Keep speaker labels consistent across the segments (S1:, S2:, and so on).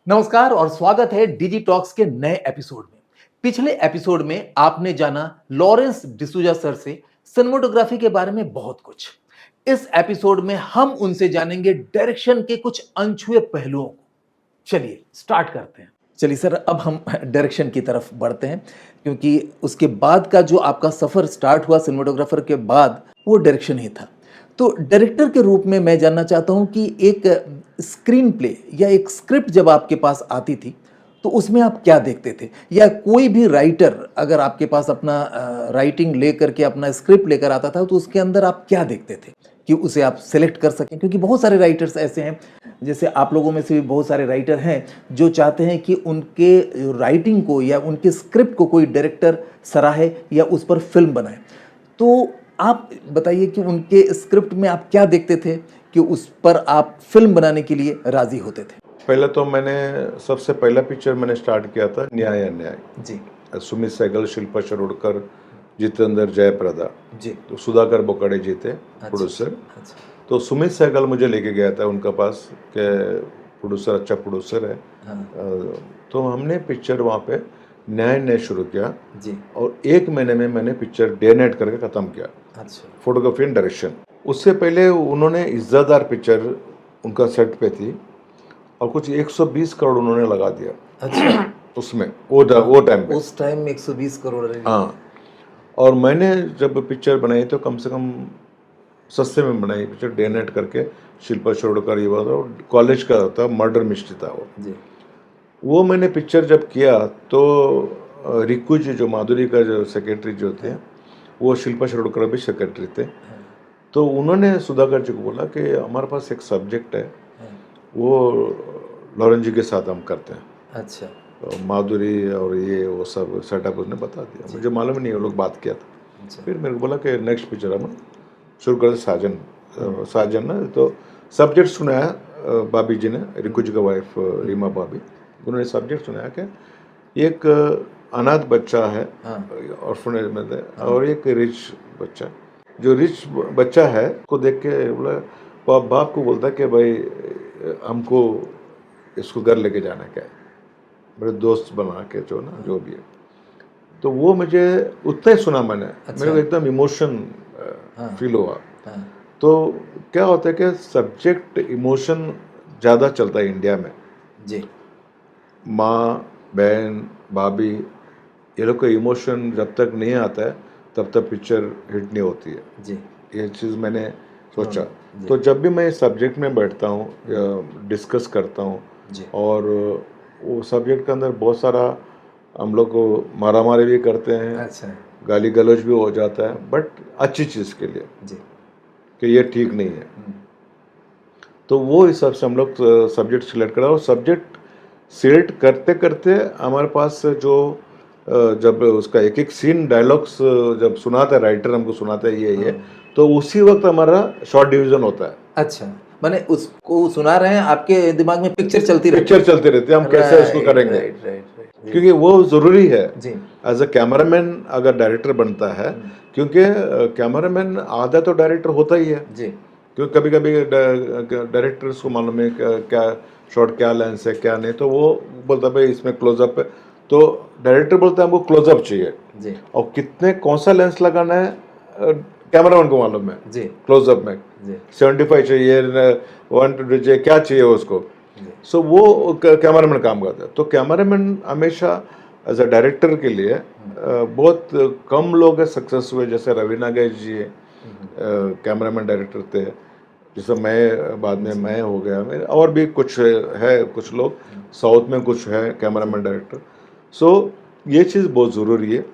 S1: नमस्कार और स्वागत है डिजी टॉक्स के नए एपिसोड में। पिछले एपिसोड में आपने जाना लॉरेंस डिसूजा सर से सिनेमेटोग्राफी के बारे में बहुत कुछ। इस एपिसोड में हम उनसे जानेंगे डायरेक्शन के कुछ अनछुए पहलुओं को। चलिए स्टार्ट करते हैं। चलिए सर, अब हम डायरेक्शन की तरफ बढ़ते हैं, क्योंकि उसके बाद का जो आपका सफर स्टार्ट हुआ सिनेमेटोग्राफर के बाद, वो डायरेक्शन ही था। तो डायरेक्टर के रूप में मैं जानना चाहता हूं कि एक स्क्रीन प्ले या एक स्क्रिप्ट जब आपके पास आती थी तो उसमें आप क्या देखते थे, या कोई भी राइटर अगर आपके पास अपना राइटिंग लेकर के अपना स्क्रिप्ट लेकर आता था तो उसके अंदर आप क्या देखते थे कि उसे आप सेलेक्ट कर सकें? क्योंकि बहुत सारे राइटर्स ऐसे हैं, जैसे आप लोगों में से भी बहुत सारे राइटर हैं जो चाहते हैं कि उनके राइटिंग को या उनके स्क्रिप्ट को कोई डायरेक्टर सराहे या उस पर फिल्म बनाए। तो आप बताइए कि उनके स्क्रिप्ट में आप क्या देखते थे कि उस पर आप फिल्म बनाने के लिए राजी होते थे?
S2: पहले तो मैंने सबसे पहला पिक्चर मैंने स्टार्ट किया था न्याय अन्याय
S1: जी
S2: सुमित सहगल, शिल्पा शिरोडकर, जितेंद्र, जयप्रदा,
S1: जी।
S2: तो सुधाकर बोकाड़े जी थे प्रोड्यूसर।
S1: अच्छा।
S2: तो सुमित सहगल मुझे लेके गया था उनका पास कि प्रोड्यूसर अच्छा प्रोड्यूसर है। तो हमने पिक्चर वहाँ पे न्याय अन्याय शुरू किया
S1: जी।
S2: और 1 महीने में मैंने पिक्चर डे नाइट करके ख़त्म किया,
S1: अच्छा।
S2: Photography and direction. उससे पहले उन्होंने इज्जतदार पिक्चर उनका सेट पे थी और कुछ 120 करोड़ उन्होंने लगा दिया।
S1: अच्छा।
S2: उसमें वो टाइम पे,
S1: उस टाइम में 120 करोड़ रही।
S2: हाँ। और मैंने जब पिक्चर बनाई तो कम से कम सस्ते में बनाई पिक्चर, डे नाइट करके। शिल्पा शिरोडकर ये बात, और कॉलेज का था, मर्डर मिस्ट्री था वो।
S1: जी।
S2: वो मैंने पिक्चर जब किया तो रिक्कू जी जो माधुरी का जो सेक्रेटरी जो थे, वो शिल्पा शिरोडकर भी सेक्रेटरी थे। तो उन्होंने सुधाकर जी को बोला कि हमारे पास एक सब्जेक्ट है, वो लॉरेंस जी के साथ हम करते हैं।
S1: अच्छा।
S2: तो माधुरी और ये वो सब सेटअप उसने बता दिया, मुझे मालूम नहीं, वो लोग बात किया था। फिर मेरे को बोला कि नेक्स्ट पिक्चर हम शुरू करते साजन। साजन ना, तो सब्जेक्ट सुनाया भाभी जी ने, रिंकू जी का वाइफ रीमा भाभी, उन्होंने सब्जेक्ट सुनाया कि एक अनाथ बच्चा है ऑर्फनेज में थे, और एक रिच बच्चा। जो रिच बच्चा है को देख के बोला, बाप को बोलता है कि भाई हमको इसको घर लेके जाना क्या है, मेरे दोस्त बना के जो ना जो भी है। तो वो मुझे उतना ही सुना मैंने, मेरे को एकदम इमोशन फील हुआ। तो क्या होता है कि सब्जेक्ट इमोशन ज़्यादा चलता है इंडिया में।
S1: जी।
S2: माँ, बहन, भाभी, ये लोग का इमोशन जब तक नहीं आता है तब तक पिक्चर हिट नहीं होती है।
S1: जी।
S2: ये चीज़ मैंने सोचा। तो जब भी मैं सब्जेक्ट में बैठता हूँ या डिस्कस करता हूँ, और वो सब्जेक्ट के अंदर बहुत सारा हम लोग को मारा मारी भी करते हैं।
S1: अच्छा।
S2: गाली गलौज भी हो जाता है, बट अच्छी चीज़ के लिए
S1: जी।
S2: कि ये ठीक नहीं है। तो वो हिसाब से हम लोग सब्जेक्ट सिलेक्ट करा, और सब्जेक्ट सिलेक्ट करते करते हमारे पास जो जब उसका एक एक सीन डायलॉग्स जब सुनाता है राइटर, हमको सुनाता है ये तो उसी वक्त हमारा शॉर्ट डिवीजन होता है।
S1: अच्छा, माने उसको सुना रहे हैं, आपके दिमाग में पिक्चर चलती रहती है।
S2: पिक्चर चलते रहते हैं, हम कैसे इसको करेंगे, क्योंकि वो ज़रूरी है एज अ कैमरामैन अगर डायरेक्टर बनता है, क्योंकि कैमरामैन आधा तो डायरेक्टर होता ही है। क्योंकि कभी कभी डायरेक्टर्स को मालूम है क्या शॉट, क्या लेंस है क्या नहीं, तो वो बोलता है भाई इसमें क्लोजअप है, तो डायरेक्टर बोलता है हमको क्लोजअप चाहिए, और कितने कौन सा लेंस लगाना है कैमरामैन को मालूम है। क्लोजअप में 75 चाहिए, 120 चाहिए, क्या चाहिए उसको। सो वो कैमरामैन काम करता है। तो कैमरामैन हमेशा एज अ डायरेक्टर के लिए बहुत कम लोग हैं सक्सेस हुए, जैसे रवि नागेश जी कैमरामैन डायरेक्टर थे, जैसे मैं बाद में मैं हो गया, मेरे और भी कुछ है, कुछ लोग साउथ में कुछ है कैमरामैन डायरेक्टर। सो ये चीज़ बहुत ज़रूरी है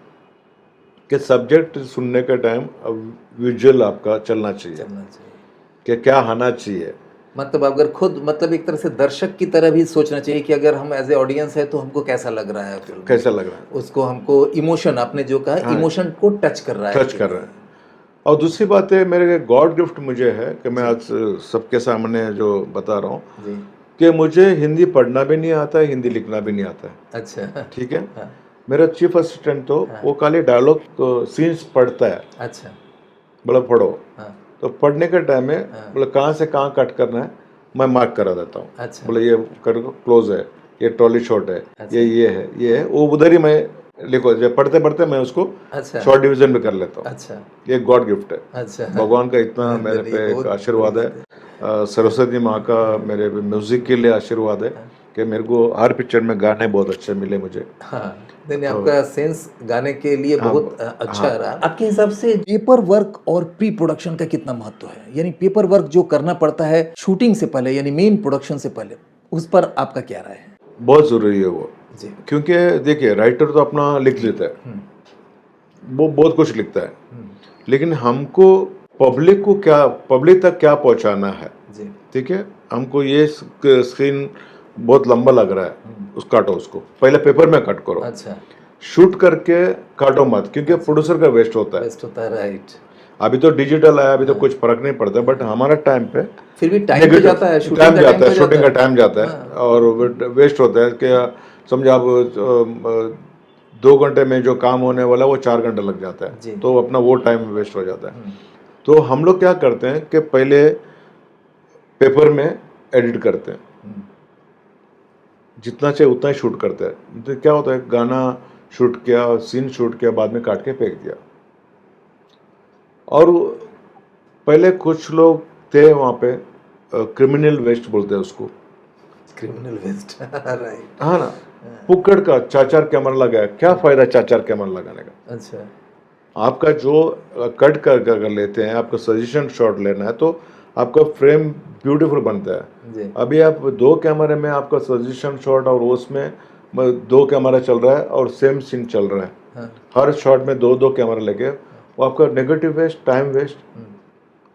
S2: कि सब्जेक्ट सुनने का टाइम विजुअल आपका चलना चाहिए कि क्या आना चाहिए।
S1: मतलब अगर खुद, मतलब एक तरह से दर्शक की तरह भी सोचना चाहिए कि अगर हम एज ए ऑडियंस है तो हमको कैसा लग रहा है फिल्म,
S2: कैसा लग रहा है
S1: उसको, हमको इमोशन, आपने जो कहा इमोशन को टच कर रहा है,
S2: टच कर रहा है। और दूसरी बात है, मेरे गॉड गिफ्ट मुझे है कि मैं आज सबके सामने जो बता रहा हूँ कि मुझे हिंदी पढ़ना भी नहीं आता है, हिंदी लिखना भी नहीं आता है।
S1: अच्छा।
S2: ठीक है। मेरा चीफ असिस्टेंट तो वो खाली डायलॉग तो सीन्स पढ़ता है।
S1: अच्छा।
S2: बोला पढ़ो, तो पढ़ने के टाइम में बोला कहाँ से कहाँ कट करना है मैं मार्क करा देता हूँ।
S1: अच्छा।
S2: बोले ये कट क्लोज है, ये ट्रॉली शॉट है, ये है, वो उधर ही मैं लिखो, जब पढ़ते पढ़ते मैं उसको शॉर्ट डिवीजन में कर लेता हूँ।
S1: अच्छा,
S2: ये गॉड गिफ्ट है।
S1: अच्छा,
S2: भगवान का इतना मेरे पे एक आशीर्वाद है, सरस्वती माँ का मेरे म्यूजिक के लिए आशीर्वाद है कि मेरे को हर पिक्चर में गाने बहुत अच्छे मिले मुझे।
S1: हाँ, नहीं आपका सेंस गाने के लिए बहुत अच्छा रहा। आपके हिसाब से पेपर वर्क और प्री प्रोडक्शन का कितना महत्व है? यानी पेपर वर्क जो करना पड़ता है शूटिंग से पहले, यानी मेन प्रोडक्शन से पहले, उस पर आपका क्या राय है?
S2: बहुत जरूरी है वो
S1: जी।
S2: क्योंकि देखिए राइटर तो अपना लिख लेता है, वो बहुत कुछ लिखता है, लेकिन हमको पब्लिक तक क्या पहुंचाना है, ठीक है। हमको ये स्क्रीन बहुत लंबा लग रहा है, काटो उसको, पहले पेपर में कट करो।
S1: अच्छा,
S2: शूट करके काटो मत, क्योंकि प्रोड्यूसर का वेस्ट होता है।
S1: राइट।
S2: अभी तो डिजिटल आया, अभी तो कुछ फर्क नहीं पड़ता, बट हमारा टाइम पे
S1: फिर भी टाइम तो जाता है,
S2: शूटिंग का टाइम जाता है और वेस्ट होता है। कि समझो आप 2 घंटे में जो काम होने वाला वो 4 घंटे लग जाता है, तो अपना वो टाइम वेस्ट हो जाता है। तो हम लोग क्या करते हैं कि पहले पेपर में एडिट करते हैं, जितना चाहिए उतना ही शूट करते हैं। तो क्या होता है, गाना शूट किया, सीन शूट किया, बाद में काट के फेंक दिया। और पहले कुछ लोग थे वहाँ पे, क्रिमिनल वेस्ट बोलते हैं उसको,
S1: क्रिमिनल वेस्ट, राइट।
S2: हाँ ना, पुक्कड़ का 4-4 कैमरा लगाया, क्या फायदा 4-4 कैमरा लगाने का।
S1: अच्छा,
S2: आपका जो कट कर लेते हैं, आपका सजेशन शॉट लेना है तो आपका फ्रेम ब्यूटीफुल बनता है। अभी आप 2 कैमरे में आपका सजेशन शॉट और उसमें 2 कैमरा चल रहा है और सेम सीन चल रहा है, हर शॉट में 2-2 कैमरा लेके, वो आपका नेगेटिव वेस्ट, टाइम वेस्ट,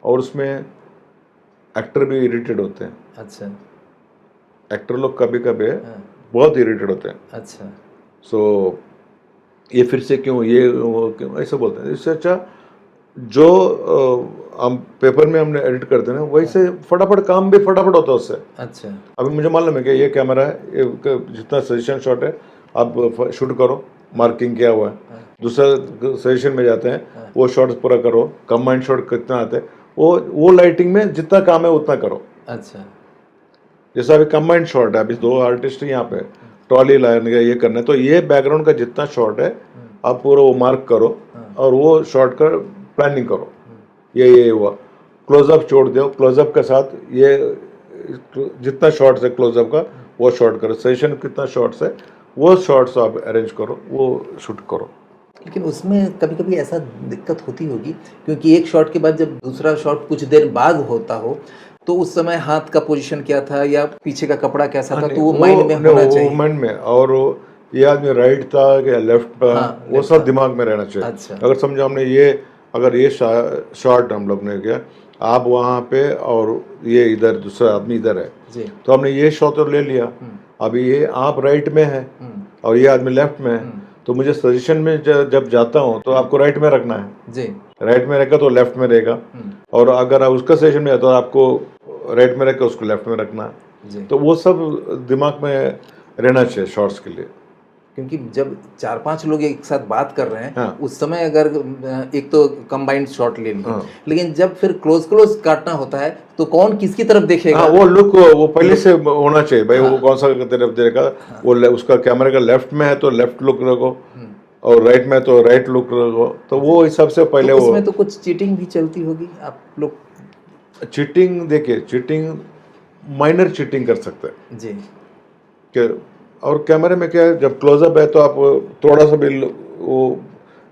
S2: और उसमें एक्टर भी इरिटेट होते हैं। अच्छा, एक्टर लोग कभी कभी बहुत इरिटेट होते हैं। अच्छा, सो ये फिर से क्यों, ये वो क्यों, ऐसा बोलते हैं। इससे अच्छा जो हम पेपर में हमने एडिट करते हैं ना, वैसे फटाफट काम भी फटाफट होता है उससे। अच्छा, अभी मुझे मालूम है कि ये कैमरा है, ये जितना सजेशन शॉट है आप शूट करो, मार्किंग किया हुआ है। दूसरा सजेशन में जाते हैं, वो शॉट्स पूरा करो, कंबाइंड शॉट कितना आते हैं, वो लाइटिंग में जितना काम है उतना करो। अच्छा, जैसा अभी कंबाइंड शॉट है, अभी 2 आर्टिस्ट यहाँ पे ट्रॉली लाइन का ये करना है, तो ये बैकग्राउंड का जितना शॉट है आप पूरा वो मार्क करो और वो शॉट का प्लानिंग करो। ये हुआ, क्लोजअप छोड़ दो, क्लोजअप के साथ ये जितना शॉट्स है क्लोजअप का वो शॉट करो, सेशन कितना शॉट्स है वो शॉट्स आप अरेंज करो, वो शूट करो।
S1: लेकिन उसमें कभी कभी ऐसा दिक्कत होती होगी, क्योंकि एक शॉट के बाद जब दूसरा शॉट कुछ देर बाद होता हो, तो उस समय हाथ का पोजीशन क्या था या पीछे का कपड़ा कैसा था, तो वो माइंड में होना चाहिए।
S2: माइंड में, और ये आदमी राइट था या लेफ्ट था, वो सब दिमाग में रहना चाहिए। अच्छा। अगर समझो हमने अगर ये शॉट हम लोग ने किया, आप वहाँ पे और ये इधर दूसरा आदमी इधर है, तो हमने ये शॉट तो ले लिया, अभी ये आप राइट में है और ये आदमी लेफ्ट में है, तो मुझे सजेशन में जब जाता हूँ तो आपको राइट में रखना है जी, राइट में रहेगा तो लेफ्ट में रहेगा, और अगर आप उसका सजेशन में है तो आपको राइट में रखकर उसको लेफ्ट में रखना है। तो वो सब दिमाग में रहना चाहिए शॉट्स के लिए,
S1: क्योंकि जब 4-5 लोग एक साथ बात कर रहे हैं, हाँ, उस समय अगर एक तो कंबाइंड शॉट ले लिया, हाँ, लेकिन जब फिर क्लोज काटना होता है तो कौन किसकी तरफ देखेगा?
S2: हाँ, वो लुक वो पहले से होना चाहिए भाई, हाँ, वो कौन सा तरफ देगा, हाँ, वो उसका कैमरे का लेफ्ट में है तो लेफ्ट लुक रखो, और राइट में तो राइट लुक रखो, तो वो सबसे पहले
S1: तो उसमें तो कुछ चीटिंग भी चलती होगी, आप लोग?
S2: चीटिंग, देखिए चीटिंग माइनर चीटिंग कर सकते हैं जी, कि और कैमरे में क्या है, जब क्लोजअप है तो आप थोड़ा सा भी वो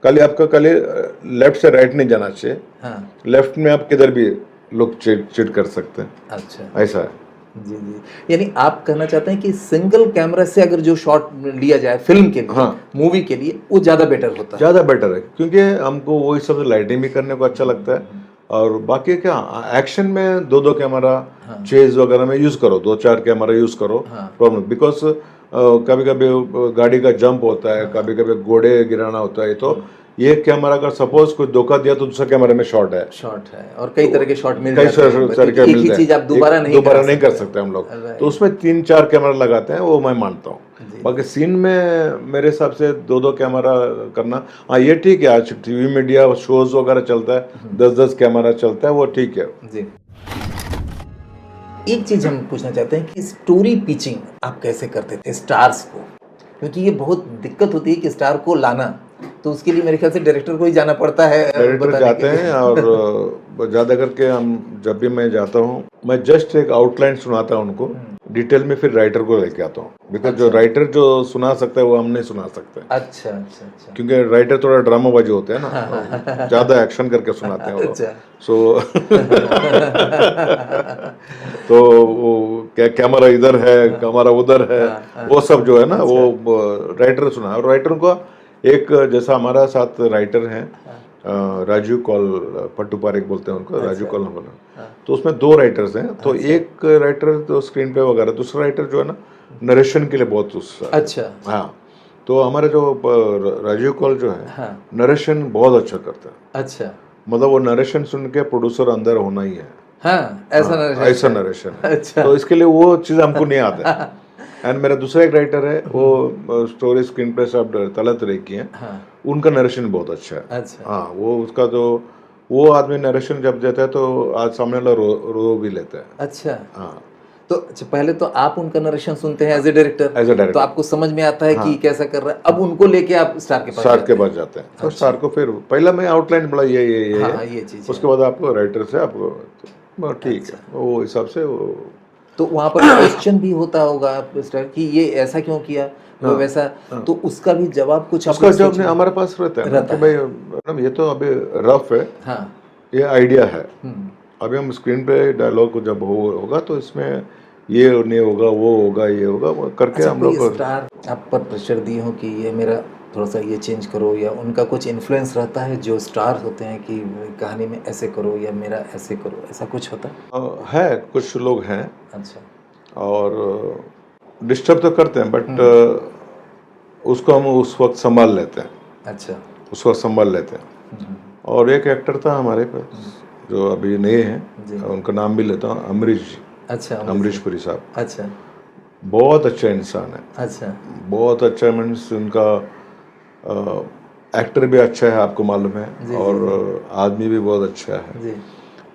S2: आपका लेफ्ट से राइट नहीं जाना चाहिए, हाँ, लेफ्ट में आप किधर भी लुक चीट कर सकते हैं। अच्छा, ऐसा है
S1: जी जी। यानी आप कहना चाहते हैं कि सिंगल कैमरा से अगर जो शॉट लिया जाए फिल्म के लिए, हाँ, मूवी के लिए, वो ज़्यादा बेटर होता है।
S2: ज़्यादा बेटर है, क्योंकि हमको वही सब लाइटिंग भी करने को अच्छा लगता है, और बाकी क्या एक्शन में 2-2 कैमरा, हाँ, चेज वगैरह में यूज़ करो, 2-4 कैमरा यूज़ करो, प्रॉब्लम, बिकॉज कभी कभी गाड़ी का जंप होता है, कभी कभी घोड़े गिराना होता है, तो ये कैमरा अगर सपोज कुछ धोखा दिया तो दूसरा कैमरे में शॉट है,
S1: और कई तरह के शॉट मिल जाते हैं, एक ही चीज आप दोबारा नहीं कर सकते
S2: हम लोग, तो उसमें 3-4 कैमरा लगाते हैं, वो मैं मानता हूँ। बाकी सीन में मेरे हिसाब से 2-2 कैमरा करना, हाँ ये ठीक है, आज टीवी मीडिया शोज वगैरह चलता है, 10-10 कैमरा चलता है, वो ठीक है जी।
S1: एक चीज हम पूछना चाहते हैं कि स्टोरी पिचिंग आप कैसे करते थे स्टार्स को, क्योंकि ये बहुत दिक्कत होती है कि स्टार को लाना, तो उसके लिए मेरे ख्याल से डायरेक्टर को ही जाना पड़ता है
S2: डायरेक्टर
S1: बताने
S2: जाते
S1: के लिए।
S2: हैं और ज़्यादा करके हम जब भी मैं जाता हूँ मैं जस्ट एक आउटलाइन सुनाता हूँ उनको, डिटेल में फिर राइटर को लेके आता हूँ, बिकॉज जो
S1: अच्छा।
S2: राइटर जो सुना सकता है वो हम नहीं सुना सकते,
S1: अच्छा अच्छा अच्छा।
S2: क्योंकि राइटर थोड़ा ड्रामाबाजी होते हैं ना, ज़्यादा एक्शन करके सुनाते हैं वो लोग।
S1: अच्छा।
S2: सो तो वो कैमरा इधर है, कैमरा उधर है, वो सब जो है ना वो राइटर सुना। और राइटर को एक जैसा हमारा साथ राइटर हैं राजू कौल, पट्टू पारेख बोलते हैं उनको, राजू कौल हम बोला, तो उसमें 2 राइटर्स हैं, तो एक राइटर तो स्क्रीन पे वगैरह, दूसरा राइटर जो है ना नरेशन के लिए बहुत
S1: अच्छा।
S2: हाँ, तो हमारे जो राजीव कौल जो है नरेशन बहुत अच्छा करता है।
S1: अच्छा।
S2: मतलब वो नरेशन सुन के प्रोड्यूसर अंदर होना ही है।
S1: हाँ, ऐसा नरेशन।
S2: ऐसा नरेशन है।
S1: अच्छा।
S2: तो इसके लिए वो चीज़ हमको नहीं आता है। एंड मेरा दूसरा एक राइटर है, वो स्टोरी स्क्रीन प्ले सब तलत रही की हैं, उनका नरेशन बहुत अच्छा है।
S1: अच्छा।
S2: हाँ, वो उसका जो वो आदमी नरेशन जब देता है तो आज सामने वाला रो भी लेता है।
S1: अच्छा।
S2: हाँ,
S1: तो अच्छा, पहले तो आप उनका नरेशन सुनते हैं as a director,
S2: as a director
S1: तो आपको समझ में आता है कि
S2: हाँ।
S1: कैसा कर रहा है, अब उनको लेके आप स्टार के पास
S2: स्टार
S1: जाते
S2: के
S1: हैं।
S2: पास जाते हैं, तो स्टार को फिर पहला मैं आउटलाइन बोला ये
S1: हाँ,
S2: है,
S1: ये चीज
S2: उसके बाद आपको राइटर से आपको तो ठीक है, वो हिसाब से वो
S1: तो वहाँ पर क्वेश्चन भी होता होगा स्टार कि ये ऐसा क्यों किया, वो वैसा, तो उसका भी जवाब कुछ
S2: उसका जवाब नहीं हमारे पास रहता है ना कि भाई मैडम ये तो अभी रफ है,
S1: हाँ,
S2: ये आइडिया है, अभी हम स्क्रीन पे डायलॉग को जब होगा तो इसमें ये नहीं होगा, वो होगा, ये होगा, वो करके हम लोग।
S1: स्टार आप पर प्रेशर दिए हो कि ये मेरा थोड़ा सा ये चेंज करो, या उनका कुछ इन्फ्लुएंस रहता है जो स्टार होते हैं कि कहानी में ऐसे करो या मेरा ऐसे करो, ऐसा कुछ होता
S2: है कुछ लोग हैं।
S1: अच्छा।
S2: और डिस्टर्ब तो करते हैं, बट उसको हम उस वक्त संभाल लेते हैं।
S1: अच्छा।
S2: उस वक्त संभाल लेते हैं। और एक एक्टर था हमारे पास जो अभी नए हैं, उनका नाम भी लेता हूँ, अमरीश जी।
S1: अच्छा,
S2: अमरीश पुरी साहब।
S1: अच्छा।
S2: बहुत अच्छा इंसान है।
S1: अच्छा।
S2: बहुत अच्छा, मीन्स उनका एक्टर भी अच्छा है, आपको मालूम है, और आदमी भी बहुत अच्छा है जी।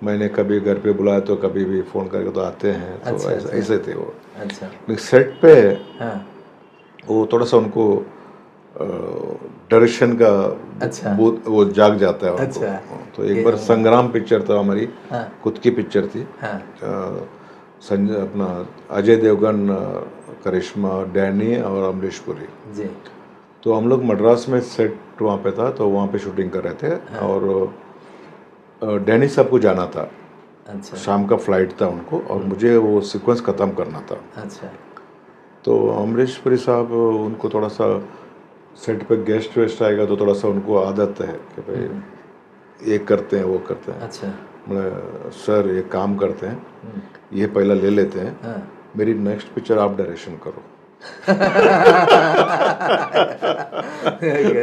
S2: मैंने कभी घर पे बुलाया तो कभी भी फ़ोन करके तो आते हैं, तो अच्छा, ऐसे थे वो। अच्छा। लेकिन सेट पे वो थोड़ा सा उनको डायरेक्शन का
S1: अच्छा।
S2: वो जाग जाता है उनको।
S1: अच्छा।
S2: तो एक बार संग्राम पिक्चर था हमारी, खुद की पिक्चर थी, संजय अपना अजय देवगन, करिश्मा, डैनी और अमरीश पुरी जी। तो हम लोग मद्रास में सेट वहाँ पे था, तो वहाँ पे शूटिंग कर रहे थे, और डैनी साहब को जाना था। अच्छा। शाम का फ्लाइट था उनको, और मुझे वो सीक्वेंस ख़त्म करना था। अच्छा। तो अमरीश पुरी साहब उनको थोड़ा सा सेट पे गेस्ट वेस्ट आएगा तो थोड़ा सा उनको आदत है कि भाई ये करते हैं वो करते हैं। अच्छा। मैं सर एक काम करते हैं, ये पहला ले लेते हैं, मेरी नेक्स्ट पिक्चर आप डायरेक्शन करो।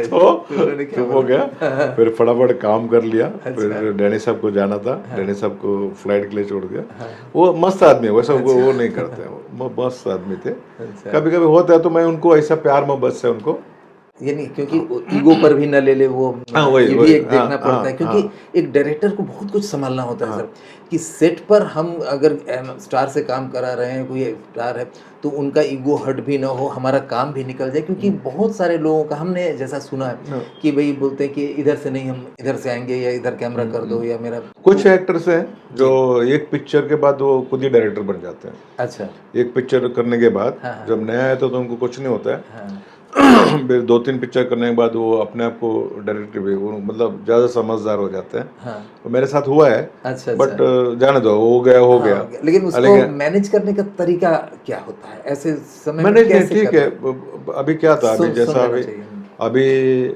S2: तो हो गया, फिर फटाफट काम कर लिया। फिर डैनी साहब को जाना था, डैनी साहब को फ्लाइट के लिए छोड़ दिया। वो मस्त आदमी है, वैसा वो नहीं करते हैं, वो मस्त आदमी थे। कभी कभी होता है तो मैं उनको ऐसा प्यार मोहब्बत से उनको,
S1: यानी क्योंकि ईगो पर भी न ले ले वो, ये भी एक देखना पड़ता है, क्योंकि एक डायरेक्टर को बहुत कुछ संभालना होता है सर, कि सेट पर हम अगर स्टार से काम करा रहे हैं, कोई स्टार है, तो उनका ईगो हर्ट भी ना हो, हमारा काम भी निकल जाए, क्योंकि बहुत सारे लोगों का हमने जैसा सुना है कि भाई बोलते हैं कि इधर से नहीं, हम इधर से आएंगे, या इधर कैमरा कर दो, या मेरा।
S2: कुछ एक्टर्स हैं जो एक पिक्चर के बाद वो खुद ही डायरेक्टर बन जाते हैं। अच्छा। एक पिक्चर करने के बाद जब नया है तो उनको कुछ नहीं होता है, फिर 2-3 पिक्चर करने के बाद वो अपने आप को डायरेक्टर भी, वो मतलब ज़्यादा समझदार हो जाते हैं। तो मेरे साथ हुआ है। अच्छा। बट जाने दो, हो गया।
S1: लेकिन उसको मैनेज करने का तरीका क्या होता है ऐसे समय में?
S2: मैनेज नहीं, ठीक है। अभी क्या था, अभी जैसा अभी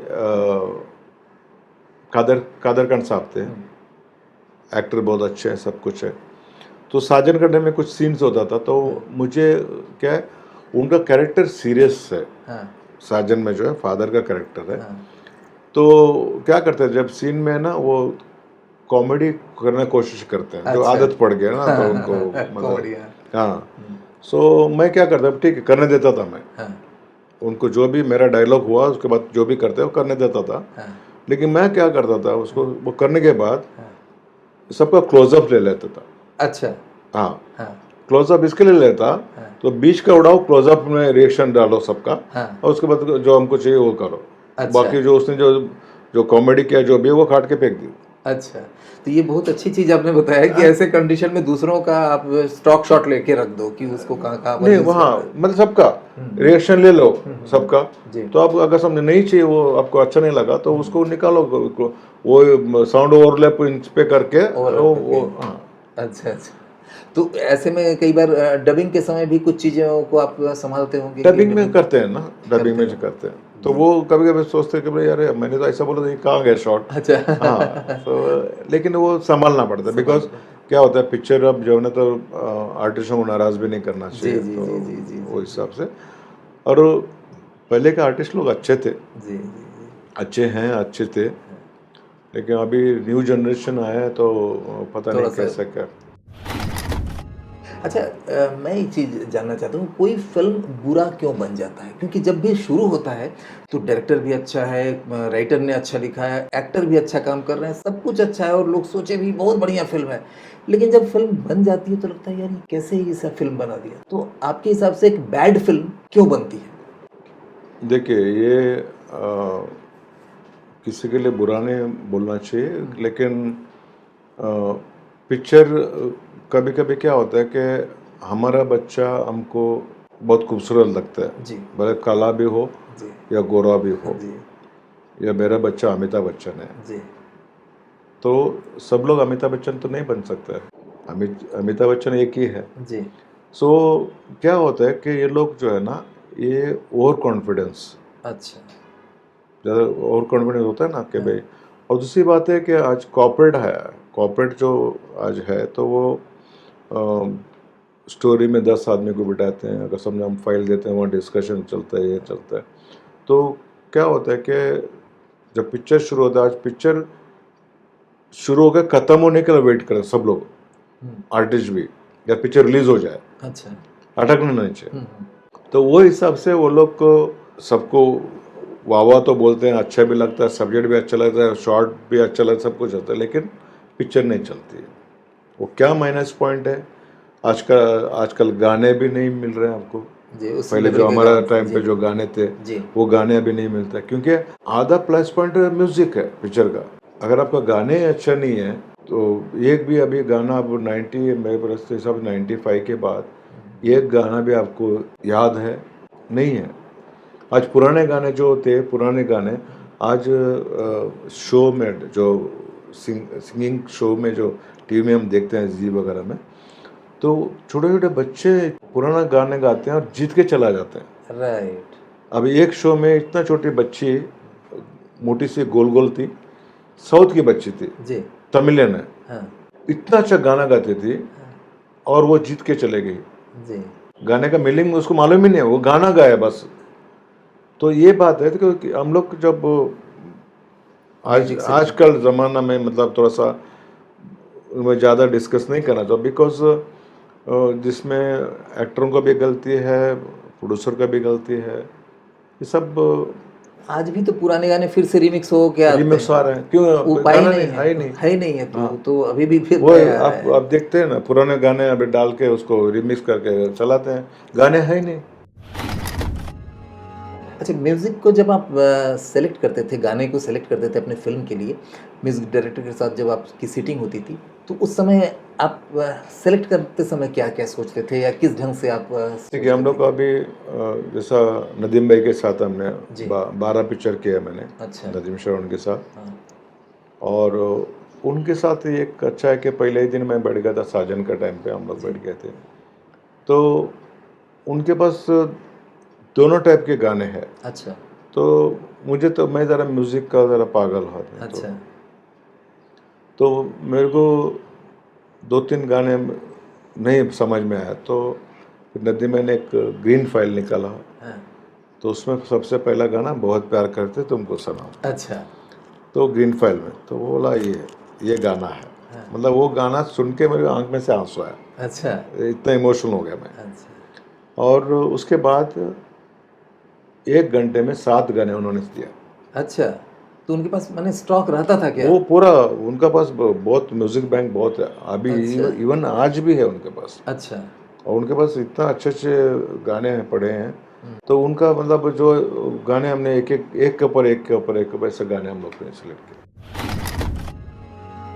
S2: कादर खान साहब थे, एक्टर बहुत अच्छे हैं, सब कुछ है। तो साजन करने में कुछ सीन्स होता था, तो मुझे क्या है, उनका कैरेक्टर सीरियस है। साजन में जो है फादर का कैरेक्टर है। तो क्या करते हैं, जब सीन में ना वो कॉमेडी करने की कोशिश करते हैं। अच्छा। जो आदत पड़ गया ना तो उनको मतलब सो मैं क्या करता, ठीक है, करने देता था मैं। उनको जो भी मेरा डायलॉग हुआ उसके बाद जो भी करते वो करने देता था। लेकिन मैं क्या करता था, उसको वो करने के बाद सबका क्लोजअप ले लेता था। अच्छा। हाँ। क्लोजअप इसके लिए लेता,
S1: हाँ।
S2: तो बीच का उड़ाओ, क्लोजअप में रिएक्शन डालो सबका,
S1: हाँ।
S2: और उसके बाद जो हमको चाहिए वो करो।
S1: अच्छा।
S2: बाकी जो उसने जो कॉमेडी किया जो भी है वो काट के फेंक दी।
S1: अच्छा, तो ये बहुत अच्छी चीज़ आपने बताया कि ऐसे कंडीशन में दूसरों का आप स्टॉक शॉट लेके रख दो कि उसको कहाँ पर
S2: नहीं,
S1: यूज़
S2: वहाँ
S1: करना है।
S2: मतलब सबका रिएक्शन ले लो सबका।
S1: जी।
S2: तो आप अगर समझे नहीं चाहिए, वो आपको अच्छा नहीं लगा, तो उसको निकालो, वो साउंड ओवरलैप इन पे करके वो हाँ।
S1: अच्छा, अच्छा। तो ऐसे में कई बार डबिंग के समय भी कुछ चीज़ों को आप संभालते होंगे कि
S2: डबिंग में करते हैं ना, डबिंग में
S1: करते
S2: जो
S1: हो।
S2: करते हैं, तो वो कभी कभी सोचते हैं कि भाई यार मैंने तो ऐसा बोला था, ये कहाँ गया शॉट।
S1: अच्छा।
S2: हाँ, तो लेकिन वो संभालना पड़ता है, बिकॉज क्या होता है पिक्चर अब जो है ना, तो आर्टिस्टों को नाराज भी नहीं करना
S1: जी,
S2: चाहिए,
S1: जी,
S2: तो
S1: जी, जी, जी,
S2: वो
S1: जी,
S2: हिसाब से। और पहले के आर्टिस्ट लोग अच्छे थे,
S1: जी, जी, जी।
S2: अच्छे हैं, अच्छे थे, लेकिन अभी न्यू जनरेशन आया है तो पता नहीं
S1: थोड़ा-सा
S2: कैसा क्या।
S1: अच्छा, मैं एक चीज़ जानना चाहता हूँ, कोई फ़िल्म बुरा क्यों बन जाता है? क्योंकि जब भी शुरू होता है, तो डायरेक्टर भी अच्छा है, राइटर ने अच्छा लिखा है, एक्टर भी अच्छा काम कर रहे हैं, सब कुछ अच्छा है और लोग सोचे भी बहुत बढ़िया फ़िल्म है। लेकिन जब फ़िल्म बन जाती है तो लगता है यार ये कैसे ये सब फ़िल्म बना दिया? तो आपके हिसाब से एक बैड फ़िल्म क्यों बनती है?
S2: देखिए, ये किसी के लिए बुरा नहीं बोलना चाहिए, लेकिन पिक्चर कभी कभी क्या होता है कि हमारा बच्चा हमको बहुत खूबसूरत लगता है,
S1: जी।
S2: भले काला भी हो
S1: जी।
S2: या गोरा भी हो,
S1: जी।
S2: या मेरा बच्चा अमिताभ बच्चन है,
S1: जी।
S2: तो सब लोग अमिताभ बच्चन तो नहीं बन सकते हैं। अमिताभ बच्चन एक ही है।
S1: जी।
S2: सो क्या होता है कि ये लोग जो है ना, ये ओवर कॉन्फिडेंस,
S1: अच्छा।
S2: ज़्यादा ओवर कॉन्फिडेंस होता है ना कि
S1: हाँ।
S2: भाई। और दूसरी बात है कि आज कॉर्पोरेट है, कॉर्पोरेट जो आज है, तो वो स्टोरी में 10 आदमी को बिठाते हैं, अगर समझो हम फाइल देते हैं, वहाँ डिस्कशन चलता है, ये चलता है। तो क्या होता है कि जब पिक्चर शुरू होता है, आज पिक्चर शुरू होकर ख़त्म होने के लिए वेट करें सब लोग, आर्टिस्ट भी, या पिक्चर रिलीज हो जाए,
S1: अच्छा।
S2: अटकना नहीं चाहिए। तो वो हिसाब से वो लोग को सबको वाह वाह तो बोलते हैं, अच्छा भी लगता है, सब्जेक्ट भी अच्छा लगता है, शॉर्ट भी अच्छा लगता है, सब कुछ होता है, लेकिन पिक्चर नहीं चलती है। वो क्या माइनस पॉइंट है, आजकल गाने भी नहीं मिल रहे हैं आपको।
S1: जी, उस
S2: पहले
S1: लेवल
S2: जो
S1: के
S2: हमारा
S1: गाने।
S2: टाइम पे
S1: जी।
S2: जो गाने थे,
S1: जी।
S2: वो गाने अभी नहीं मिलते, क्योंकि आधा प्लस पॉइंट म्यूजिक है पिक्चर का। अगर आपका गाने अच्छा नहीं है, तो एक भी अभी गाना अब 90, मेरे परस्ते हिसाब 95 के बाद एक गाना भी आपको याद है नहीं है। आज पुराने गाने जो थे, पुराने गाने आज शो में जो सिंगिंग शो में जो टीवी में हम देखते हैं, जी वगैरह में, तो छोटे छोटे बच्चे पुराना गाने गाते हैं और जीत के चला जाते हैं।
S1: राइट।
S2: अभी एक शो में इतना छोटी बच्ची, मोटी सी गोल गोल थी, साउथ की बच्ची थी,
S1: जी।
S2: तमिलियन है,
S1: हाँ।
S2: इतना अच्छा गाना गाती थी और वो जीत के चले गई।
S1: जी।
S2: गाने का मीनिंग उसको मालूम ही नहीं है, वो गाना गाया बस। तो ये बात है कि हम लोग जब
S1: म्यूजिक से
S2: आजकल ज़माना में मतलब थोड़ा सा मैं ज़्यादा डिस्कस नहीं करना चाहता, बिकॉज जिसमें एक्टरों का भी गलती है, प्रोड्यूसर का भी गलती है, ये सब
S1: आज भी तो पुराने गाने फिर से रिमिक्स हो के आते
S2: रीमिक्स आ
S1: हैं।
S2: रहे हैं। क्यों?
S1: उपाय
S2: गाना
S1: नहीं
S2: नहीं
S1: है,
S2: है ही नहीं।
S1: है ही नहीं है,
S2: हाँ,
S1: तो अभी भी फिर
S2: वो
S1: नया आ रहा है।
S2: आप देखते हैं ना, पुराने गाने अभी डाल के उसको रिमिक्स करके चलाते हैं, गाने है ही नहीं।
S1: अच्छा, म्यूज़िक को जब आप सेलेक्ट करते थे, गाने को सेलेक्ट करते थे अपने फ़िल्म के लिए, म्यूज़िक डायरेक्टर के साथ जब आपकी सीटिंग होती थी, तो उस समय आप सेलेक्ट करते समय क्या-क्या सोचते थे या किस ढंग से आप
S2: देखिए, हम
S1: सोचते
S2: लोग
S1: थे?
S2: अभी जैसा नदीम भाई के साथ हमने
S1: जी।
S2: 12 पिक्चर किया मैंने,
S1: अच्छा।
S2: नदीम श्रवण के साथ।
S1: हाँ।
S2: और उनके साथ एक अच्छा है कि पहले ही दिन मैं बैठ गया था, साजन का टाइम पे हम लोग
S1: जी।
S2: बैठ गए थे। तो उनके पास दोनों टाइप के गाने हैं।
S1: अच्छा।
S2: तो मुझे तो, मैं ज़रा म्यूज़िक का ज़रा पागल आदमी,
S1: अच्छा।
S2: तो मेरे को 2-3 गाने नहीं समझ में आया, तो फिर नदीम मैंने एक ग्रीन फाइल निकाला,
S1: हाँ।
S2: तो उसमें सबसे पहला गाना बहुत प्यार करते तुमको सनम,
S1: अच्छा।
S2: तो ग्रीन फाइल में, तो वो बोला ये गाना है।
S1: हाँ।
S2: मतलब वो गाना सुन के मेरे आंख में से आंसू आया,
S1: अच्छा।
S2: इतना इमोशनल हो गया मैं।
S1: अच्छा।
S2: और उसके बाद 1 घंटे में 7 गाने उन्होंने दिया।
S1: अच्छा, तो उनके पास माने स्टॉक रहता था क्या?
S2: वो पूरा उनका पास बहुत म्यूजिक बैंक बहुत है अभी,
S1: अच्छा।
S2: इवन आज भी है उनके पास।
S1: अच्छा।
S2: और उनके पास इतना अच्छे अच्छे गाने पड़े हैं, तो उनका मतलब जो गाने हमने एक के ऊपर ऐसे गाने हम लोग ने सिलेक्ट किए।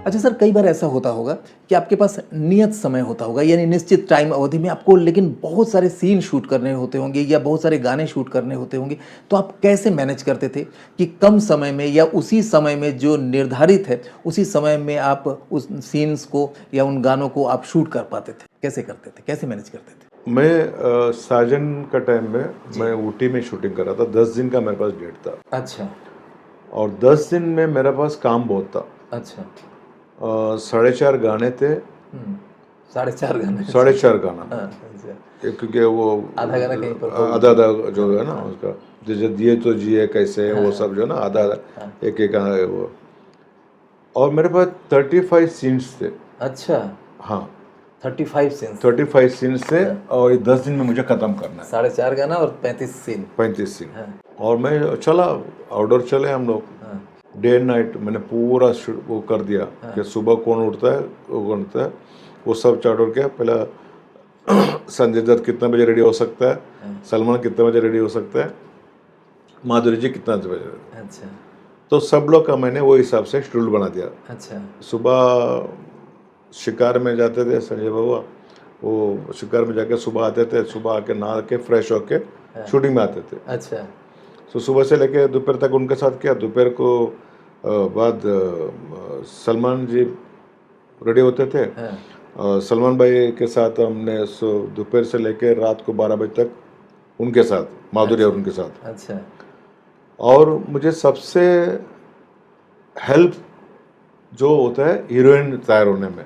S1: अच्छा सर, कई बार ऐसा होता होगा कि आपके पास नियत समय होता होगा, यानी निश्चित टाइम अवधि में आपको लेकिन बहुत सारे सीन शूट करने होते होंगे या बहुत सारे गाने शूट करने होते होंगे, तो आप कैसे मैनेज करते थे कि कम समय में या उसी समय में जो निर्धारित है उसी समय में आप उस सीन्स को या उन गानों को आप शूट कर पाते थे? कैसे करते थे, कैसे मैनेज करते थे?
S2: मैं साजन का टाइम में मैं ऊटी में शूटिंग कर रहा था, 10 दिन का मेरे पास डेट था।
S1: अच्छा।
S2: और 10 दिन में मेरे पास काम बहुत था।
S1: अच्छा।
S2: 4.5 गाने थे।
S1: 4.5 गाने?
S2: 4.5 गाना।
S1: हाँ, अच्छा।
S2: क्योंकि वो
S1: आधा गाना कहीं पर
S2: आधा जो है ना उसका, जैसे दिए तो जिए कैसे, वो सब जो है ना आधा एक गाना है वो। और मेरे पास 35 सीन्स थे।
S1: अच्छा।
S2: हाँ,
S1: 35 सीन्स?
S2: 35 सीन्स थे और 10 दिन में मुझे खत्म करना है।
S1: 4.5 गाना और 35 सीन?
S2: 35 सीन। और मैं चला, आउटडोर चले हम लोग। डे एंड नाइट मैंने पूरा वो कर दिया कि सुबह कौन उठता है, वो कौन उठता है, वो सब चार्ट आउट किया। पहला संजय दत्त कितना बजे रेडी हो सकता है, सलमान कितने बजे रेडी हो सकता है, माधुरी जी कितना बजे।
S1: अच्छा।
S2: तो सब लोग का मैंने वो हिसाब से शेड्यूल बना दिया।
S1: अच्छा।
S2: सुबह शिकार में जाते थे संजय बाबा, वो शिकार में जाके सुबह आते थे, सुबह आके नहा के फ्रेश होके शूटिंग में आते थे।
S1: अच्छा।
S2: तो सुबह से लेके दोपहर तक उनके साथ किया। दोपहर को बाद सलमान जी रेडी होते थे। सलमान भाई के साथ हमने दोपहर से लेके रात को 12 बजे तक उनके साथ, माधुरी और उनके साथ।
S1: अच्छा।
S2: और मुझे सबसे हेल्प जो होता है हीरोइन तैयार होने में।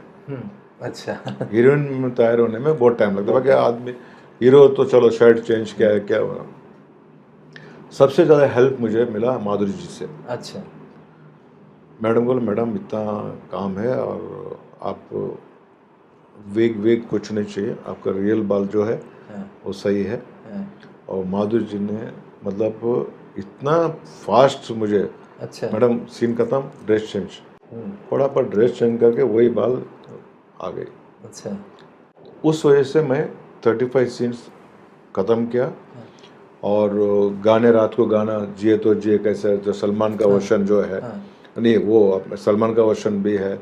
S1: अच्छा।
S2: हीरोइन तैयार होने में बहुत टाइम लगता है। बाकी आदमी हीरो तो चलो शर्ट चेंज किया है क्या हुआ। सबसे ज़्यादा हेल्प मुझे मिला माधुरी जी से।
S1: अच्छा।
S2: मैडम बोले, मैडम इतना काम है और आप वेग कुछ नहीं चाहिए, आपका रियल बाल जो है वो सही है। और माधुरी जी ने मतलब इतना फास्ट मुझे,
S1: अच्छा।
S2: मैडम सीन खत्म, ड्रेस चेंज, फटाफट ड्रेस चेंज करके वही बाल आ गई।
S1: अच्छा।
S2: उस वजह से मैं 35 सीन्स ख़त्म किया। और गाने, रात को गाना जिए तो जिए कैसे, जो सलमान का वर्शन जो है, नहीं वो सलमान का वर्शन भी है।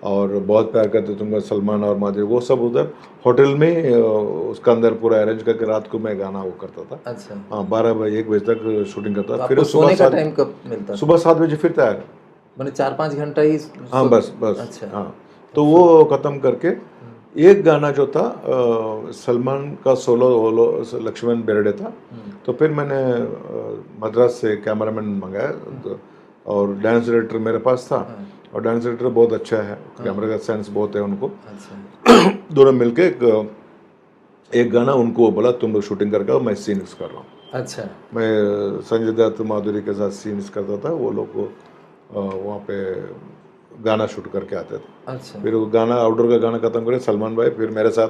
S2: और बहुत प्यार करते तुमको सलमान और माधुरी, वो सब उधर होटल में उसका अंदर पूरा अरेंज करके रात को मैं गाना वो करता था।
S1: अच्छा।
S2: हाँ, 12 बजे 1 बजे तक शूटिंग करता था।
S1: फिर
S2: सुबह
S1: सोने का टाइम कब मिलता था?
S2: सुबह 7 बजे फिर तैयार।
S1: मैंने 4-5 घंटा ही?
S2: हाँ बस।
S1: अच्छा।
S2: हाँ, तो वो ख़त्म करके एक गाना जो था सलमान का सोलो लक्ष्मण बेर्डे था। तो फिर मैंने मद्रास से कैमरामैन मंगाया और डांस डायरेक्टर मेरे पास था। और डांस डायरेक्टर बहुत अच्छा है, कैमरा का सेंस बहुत है उनको। दोनों मिलके एक गाना उनको बोला तुम लोग शूटिंग करके आओ, मैं सीन्स कर रहा हूँ।
S1: अच्छा।
S2: मैं संजय दत्त माधुरी के साथ सीन्स करता था, वो लोग वहाँ पे गाना शूट करके आते थे।
S1: अच्छा।
S2: फिर वो गाना आउटडोर का गाना खत्म करे सलमान भाई फिर मेरे साथ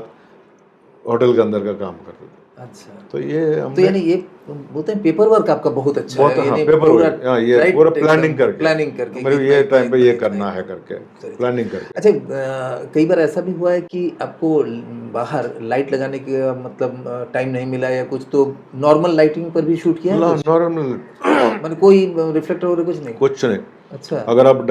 S2: होटल के अंदर का काम करते थे।
S1: अच्छा।
S2: तो ये
S1: तो यानी ये बोलते हैं पेपर वर्क आपका बहुत अच्छा
S2: बहुत,
S1: है।
S2: हाँ,
S1: यानी
S2: पेपर
S1: पूरा
S2: वर्क, हाँ, ये पूरा प्लानिंग करके मेरे ये टाइम पे ये करना है करके प्लानिंग करके।
S1: अच्छा, कई बार ऐसा भी हुआ है कि आपको बाहर लाइट लगाने का मतलब टाइम नहीं मिला या कुछ, तो नॉर्मल लाइटिंग पर भी शूट किया है कुछ?
S2: नॉर्मल
S1: मतलब कोई रिफ्लेक्टर वगैरह कुछ नहीं?
S2: कुछ नहीं।
S1: अच्छा।
S2: अगर आप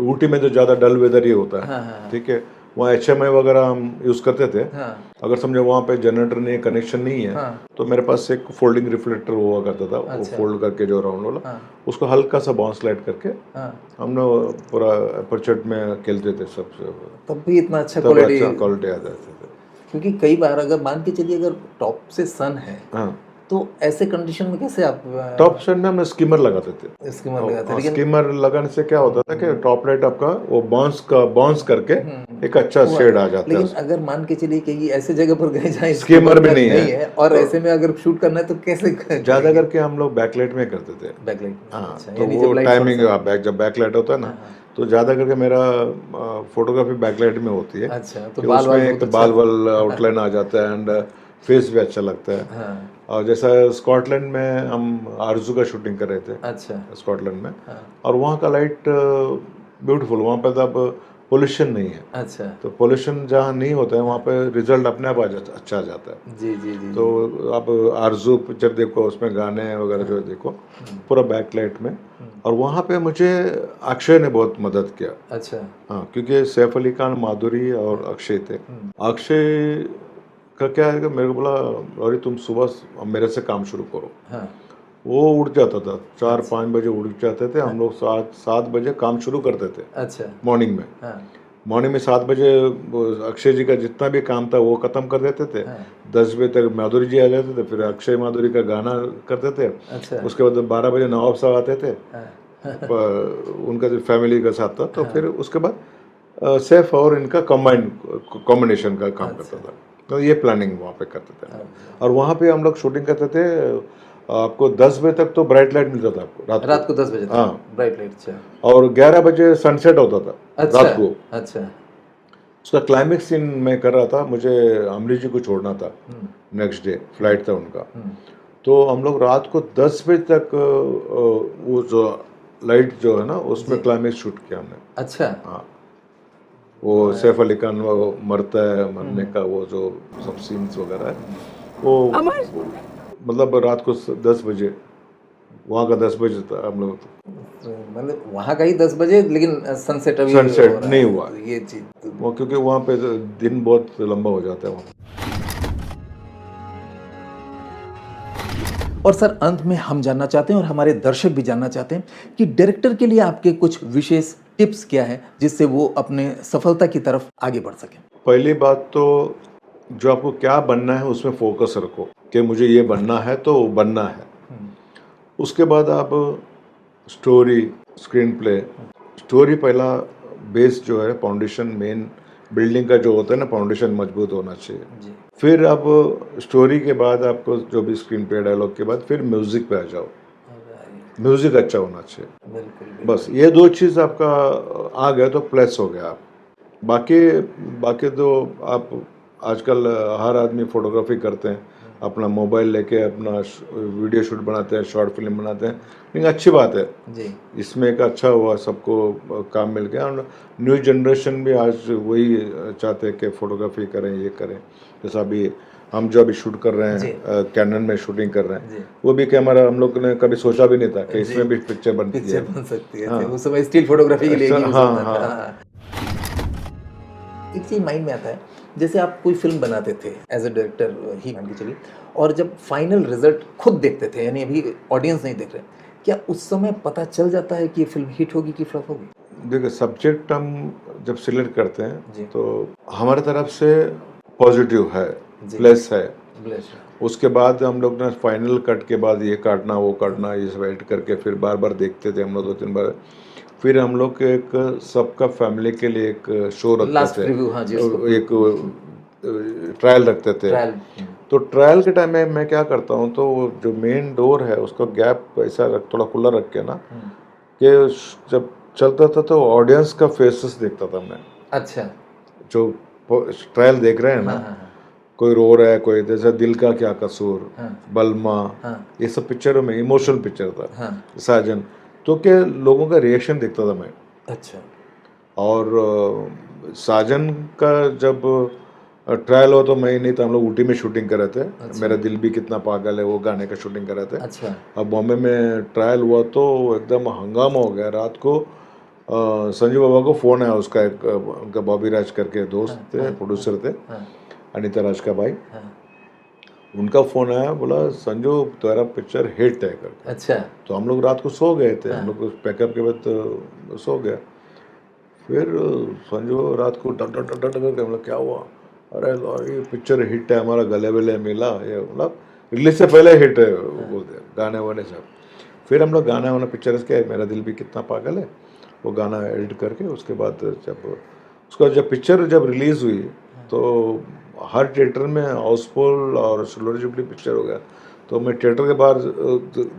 S2: ऊटी में तो ज़्यादा डल वेदर ही होता है।
S1: हाँ।
S2: ठीक है, वहाँ HMI वगैरह हम यूज़ करते थे।
S1: हाँ।
S2: अगर समझो वहाँ पे जनरेटर नहीं है, कनेक्शन नहीं है, तो मेरे पास एक फोल्डिंग रिफ्लेक्टर हुआ करता था। वो फोल्ड करके जो राउंड वाला, उसको हल्का सा बाउंस लाइट करके हमने पूरा अपर्चर में खेलते थे सब।
S1: तब भी इतना अच्छा
S2: तब अच्छा क्वालिटी आ जाते थे।
S1: क्योंकि कई बार अगर मान के चलिए अगर टॉप से सन है,
S2: हाँ,
S1: तो ऐसे कंडीशन में कैसे आप
S2: टॉप सेट में हम स्कीमर लगाते थे।
S1: स्कीमर लगाते? लेकिन
S2: स्कीमर लगाने से क्या होता था कि टॉप लाइट आपका वो बाउंस करके एक अच्छा शेड आ जाता है।
S1: लेकिन अगर मान के चलिए कि ऐसे जगह पर गए जहाँ
S2: स्कीमर भी नहीं है
S1: और ऐसे में अगर शूट करना है तो कैसे
S2: ज़्यादा करके हम लोग बैकलाइट में करते थे।
S1: बैकलाइट?
S2: हाँ, तो वो टाइमिंग जब बैकलाइट होता है ना, तो ज़्यादा करके मेरा फोटोग्राफी बैकलाइट में होती है।
S1: अच्छा, तो
S2: उसमें एक बाल आउटलाइन आ जाता है एंड फेस भी अच्छा लगता है। और जैसा स्कॉटलैंड में हम आरजू का शूटिंग कर रहे थे। अच्छा। स्कॉटलैंड में। और वहाँ का लाइट ब्यूटीफुल, वहाँ पर तब पोल्यूशन नहीं है।
S1: अच्छा।
S2: तो पोल्यूशन जहाँ नहीं होता है वहाँ पे रिजल्ट अपने आप अच्छा आ जाता है।
S1: जी जी जी।
S2: तो आप आरजू पिक्चर देखो, उसमें गाने वगैरह जो देखो पूरा बैकलाइट में, और वहाँ पे मुझे अक्षय ने बहुत मदद किया।
S1: अच्छा।
S2: हाँ, क्योंकि सैफ अली खान, माधुरी और अक्षय थे। अक्षय का क्या है कि मेरे को बोला, अरे तुम सुबह मेरे से काम शुरू करो।
S1: हाँ।
S2: वो उठ जाता था 4-5 बजे उठ जाते थे, हम लोग 7 बजे काम शुरू करते थे
S1: अच्छा।
S2: मॉर्निंग में।
S1: हाँ।
S2: मॉर्निंग में 7 बजे वो अक्षय जी का जितना भी काम था वो खत्म कर देते थे।
S1: हाँ।
S2: 10 बजे तक माधुरी जी आ जाते थे, फिर अक्षय माधुरी का गाना करते थे।
S1: अच्छा।
S2: उसके बाद 12 बजे नवाब साहब आते थे,
S1: हाँ।
S2: उनका जो फैमिली का साथ था। तो फिर उसके बाद सैफ और इनका कॉम्बिनेशन का काम करता था। तो ये प्लानिंग वहाँ पे करते थे। और वहाँ पे हम लोग शूटिंग करते थे। आपको 10 बजे तक तो ब्राइट लाइट मिलता था आपको
S1: रात को 10 बजे तक
S2: हाँ,
S1: ब्राइट लाइट। अच्छा।
S2: और 11 बजे सनसेट होता था
S1: अच्छा।
S2: रात को।
S1: अच्छा।
S2: उसका क्लाइमेक्स सीन मैं कर रहा था, मुझे अमरीश जी को छोड़ना था, नेक्स्ट डे फ्लाइट था उनका। तो हम लोग रात को 10 बजे तक वो जो लाइट जो है ना उसमें क्लाइमेक्स शूट किया हमने।
S1: अच्छा।
S2: हाँ, वो सैफ अली खान वो मरता है, मरने का वो जो सब सीन्स वगैरह है वो मतलब रात को 10 बजे, वहाँ का 10 बजे था हम लोग।
S1: मतलब वहाँ का ही 10 बजे, लेकिन सनसेट अभी
S2: सनसेट
S1: हो रहा
S2: नहीं
S1: है,
S2: हुआ
S1: तो ये चीज
S2: वो, क्योंकि वहाँ पे दिन बहुत लंबा हो जाता है वहाँ।
S1: और सर अंत में हम जानना चाहते हैं और हमारे दर्शक भी जानना चाहते हैं कि डायरेक्टर के लिए आपके कुछ विशेष टिप्स क्या है जिससे वो अपने सफलता की तरफ आगे बढ़ सकें।
S2: पहली बात तो जो आपको क्या बनना है उसमें फोकस रखो कि मुझे ये बनना है तो बनना है। उसके बाद आप स्टोरी, स्क्रीन प्ले, स्टोरी पहला बेस जो है, फाउंडेशन मेन बिल्डिंग का जो होता है ना, फाउंडेशन मजबूत होना चाहिए। फिर अब स्टोरी के बाद आपको जो भी स्क्रीन प्ले, डायलॉग के बाद फिर म्यूजिक पे आ जाओ। म्यूजिक अच्छा होना चाहिए।
S1: बिल्कुल।
S2: बस ये दो चीज़ आपका आ गया तो प्लस हो गया आप। बाकी बाकी तो आप आजकल हर आदमी फोटोग्राफी करते हैं, अपना मोबाइल लेके अपना वीडियो शूट बनाते हैं, शॉर्ट फिल्म बनाते हैं, लेकिन अच्छी बात है
S1: जी।
S2: इसमें एक अच्छा हुआ, सबको काम मिल गया। और न्यू जनरेशन भी आज वही चाहते हैं कि फोटोग्राफी करें, ये करें। जैसा अभी हम जो अभी शूट कर रहे हैं, कैनन में शूटिंग कर रहे हैं, वो भी कैमरा हम लोग ने कभी सोचा भी नहीं था कि इसमें भी पिक्चर बनती है।
S1: बन सकती है।
S2: हाँ।
S1: उस समय स्टिल फोटोग्राफी के लिए यूज
S2: हाँ,
S1: होता
S2: हाँ।
S1: था। एक चीज माइंड में आता है, जैसे आप कोई फिल्म बनाते थे एज ए डायरेक्टर ही मान के चलिए, और जब फाइनल रिजल्ट खुद देखते थे, यानी अभी ऑडियंस नहीं देख रहे, क्या उस समय पता चल जाता है कि ये फिल्म हिट होगी कि फ्लॉप होगी?
S2: देखिए, सब्जेक्ट हम जब सिलेक्ट करते हैं तो हमारे तरफ से पॉजिटिव है, प्लस है। उसके बाद हम लोग ने फाइनल कट के बाद ये काटना वो काटना ये सब एडिट करके फिर बार बार देखते थे हम लोग 2-3 बार। फिर हम लोग एक सबका फैमिली के लिए एक शो रखते थे, एक ट्रायल रखते थे। तो ट्रायल के टाइम में मैं क्या करता हूँ, तो जो मेन डोर है उसका गैप ऐसा थोड़ा खुला रख के ना, कि जब चलता था तो ऑडियंस का फेसेस देखता था मैं।
S1: अच्छा।
S2: जो ट्रायल देख रहे हैं ना, कोई रो रहा है, कोई जैसे दिल का क्या कसूर, बलमा, ये सब पिक्चरों में इमोशनल पिक्चर था, साजन, तो क्या लोगों का रिएक्शन देखता था मैं।
S1: अच्छा।
S2: और साजन का जब ट्रायल हुआ तो मैं नहीं था, हम लोग ऊटी में शूटिंग कर रहे थे। मेरा दिल भी कितना पागल है वो गाने का शूटिंग कर रहे थे।
S1: अच्छा।
S2: अब बॉम्बे में ट्रायल हुआ तो एकदम हंगामा हो गया। रात को संजू बाबा को फ़ोन आया, उसका एक उनका बॉबी राज करके दोस्त थे, प्रोड्यूसर थे, अनीता राज का भाई। उनका फ़ोन आया, बोला संजू तुम्हारा पिक्चर हिट है करके। अच्छा। तो हम लोग रात को सो गए थे, हम लोग पैकअप के बाद सो गया। फिर संजू रात को डट डट डट करके हम लोग क्या हुआ, अरे ये पिक्चर हिट है, हमारा गले वले मिला, ये मतलब रिलीज से पहले हिट है बोलते गाने वाने सब। फिर हम लोग गाना वाना पिक्चर के मेरा दिल भी कितना पागल है वो गाना एडिट करके, उसके बाद जब पिक्चर जब रिलीज़ हुई तो हर थिएटर में हाउसफुल और सिल्वर जुबली पिक्चर हो गया। तो मैं थिएटर के बाहर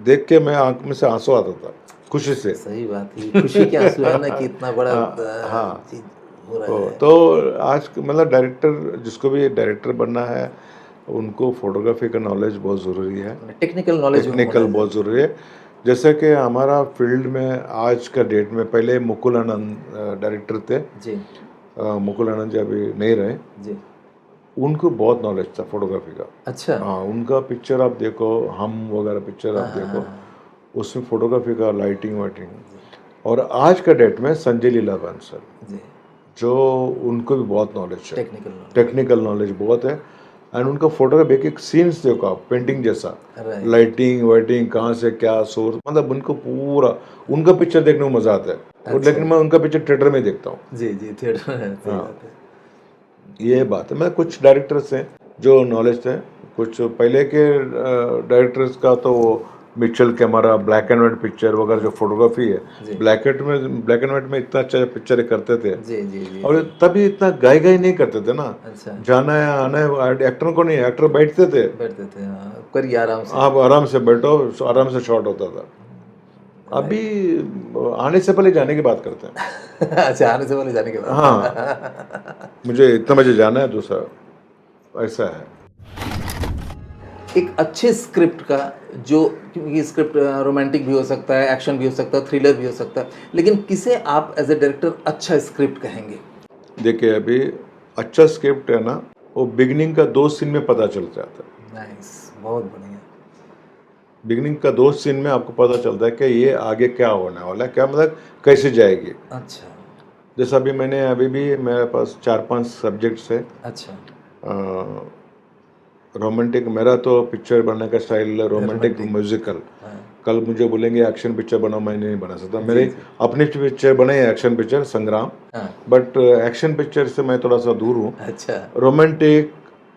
S2: देख के मैं आंख में से आंसू आता था खुशी से।
S1: सही बात है, खुशी के आंसू है ना कि इतना बड़ा चीज हो रहा है।
S2: तो आज मतलब डायरेक्टर, जिसको भी डायरेक्टर बनना है उनको फोटोग्राफी का नॉलेज बहुत ज़रूरी है,
S1: टेक्निकल नॉलेज
S2: बहुत ज़रूरी है। जैसे कि हमारा फील्ड में आज का डेट में, पहले मुकुल आनंद डायरेक्टर थे
S1: जी।
S2: मुकुल आनंद जी अभी नहीं रहे
S1: जी।
S2: उनको बहुत नॉलेज था फोटोग्राफी का।
S1: अच्छा।
S2: हाँ, उनका पिक्चर आप देखो, हम वगैरह पिक्चर आप देखो, उसमें फोटोग्राफी का लाइटिंग वाइटिंग। और आज का डेट में संजय लीला बंसल
S1: जी।
S2: जो उनको भी बहुत नॉलेज है,
S1: टेक्निकल
S2: टेक्निकल नॉलेज बहुत है। एंड उनका फोटोग्राफ एक सीन्स देखो आप, पेंटिंग जैसा,
S1: राइट।
S2: लाइटिंग वाइटिंग कहाँ से क्या सोर्स, मतलब उनको पूरा, उनका पिक्चर देखने में मजा आता है। और लेकिन मैं उनका पिक्चर थिएटर में देखता हूँ।
S1: जी जी, थिएटर में। सही
S2: हाँ,
S1: बात है।
S2: ये बात है। मैं कुछ डायरेक्टर्स हैं जो नॉलेज थे, कुछ पहले के डायरेक्टर्स का तो वो Mitchell camera, black and white picture वगैरह जो फोटोग्राफी है,
S1: जी।
S2: ब्लैक एंड व्हाइट में इतना अच्छा पिक्चर करते थे।
S1: जी जी जी।
S2: और तभी इतना गाय नहीं करते थे ना,
S1: अच्छा।
S2: जाना है आना है, एक्टर को नहीं, एक्टर बैठते थे,
S1: बैठते थे, हाँ, करिए आराम से।
S2: आप आराम से बैठो, आराम से शॉट होता था। अभी आने से पहले जाने की बात करते हैं।
S1: अच्छा, आने से पहले जाने के बाद।
S2: हाँ, मुझे इतना बजे जाना है, दूसरा ऐसा है।
S1: एक अच्छे स्क्रिप्ट का जो, क्योंकि स्क्रिप्ट रोमांटिक भी हो सकता है, एक्शन भी हो सकता है, थ्रिलर भी हो सकता है, लेकिन किसे आप एज ए डायरेक्टर अच्छा स्क्रिप्ट कहेंगे?
S2: देखिए, अभी अच्छा स्क्रिप्ट है ना, वो बिगनिंग का 2 सीन में पता चल जाता है।
S1: नाइस, बहुत बढ़िया।
S2: बिगनिंग का 2 सीन में आपको पता चलता है कि ये आगे क्या होने वाला है, क्या मतलब कैसे जाएगी।
S1: अच्छा।
S2: जैसा अभी भी मेरे पास 4-5 सब्जेक्ट्स है।
S1: अच्छा।
S2: रोमांटिक, मेरा तो पिक्चर बनने का स्टाइल रोमांटिक
S1: रोमांटिक।
S2: म्यूजिकल।
S1: हाँ।
S2: कल मुझे बोलेंगे एक्शन पिक्चर बनाओ, मैं नहीं बना सकता।
S1: जी,
S2: मेरे
S1: जी।
S2: अपनी पिक्चर बने हैं, एक्शन पिक्चर संग्राम,
S1: हाँ।
S2: बट एक्शन पिक्चर से मैं थोड़ा सा दूर हूँ।
S1: अच्छा।
S2: रोमांटिक